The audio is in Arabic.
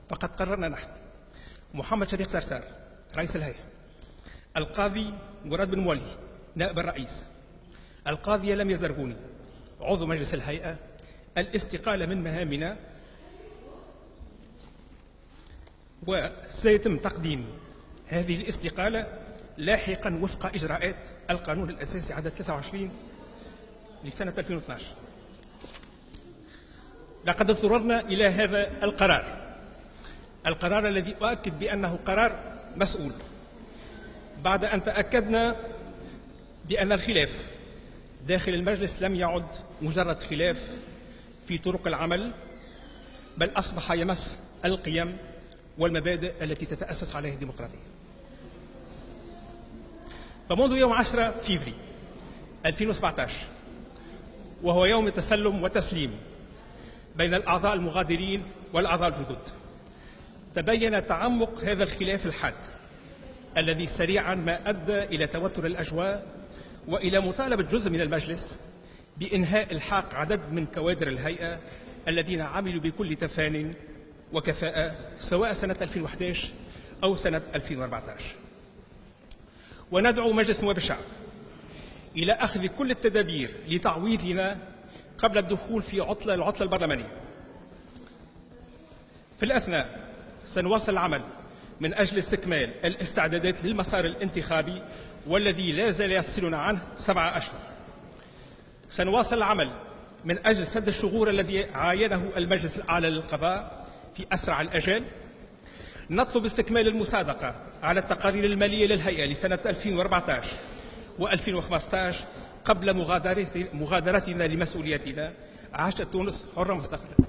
فقد قررنا نحن محمد شفيق سرسار رئيس الهيئة، القاضي مراد بن مولي نائب الرئيس، القاضية لميا زرغوني عضو مجلس الهيئة، الاستقالة من مهامنا، وسيتم تقديم هذه الاستقالة لاحقا وفق إجراءات القانون الأساسي عدد 23 لسنة 2012. لقد اضطررنا إلى هذا القرار الذي أؤكد بأنه قرار مسؤول، بعد أن تأكدنا بأن الخلاف داخل المجلس لم يعد مجرد خلاف في طرق العمل، بل أصبح يمس القيم والمبادئ التي تتأسس عليها الديمقراطية. فمنذ يوم 10 فبراير 2017 وهو يوم تسلم وتسليم بين الأعضاء المغادرين والأعضاء الجدد، تبين تعمق هذا الخلاف الحاد الذي سريعا ما أدى إلى توتر الأجواء وإلى مطالبة جزء من المجلس بإنهاء إلحاق عدد من كوادر الهيئة الذين عملوا بكل تفان وكفاءة سواء سنة 2011 أو سنة 2014. وندعو مجلس نواب الشعب إلى أخذ كل التدابير لتعويضنا قبل الدخول في العطلة البرلمانية. في الأثناء سنواصل العمل من أجل استكمال الاستعدادات للمسار الانتخابي والذي لا زال يفصلنا عنه 7 أشهر. سنواصل العمل من أجل سد الثغور الذي عاينه المجلس الأعلى للقضاء في أسرع الأجال. نطلب استكمال المصادقة على التقارير المالية للهيئة لسنة 2014 و2015 قبل مغادرتنا لمسؤولياتنا. عاشت تونس حرة مستقلة.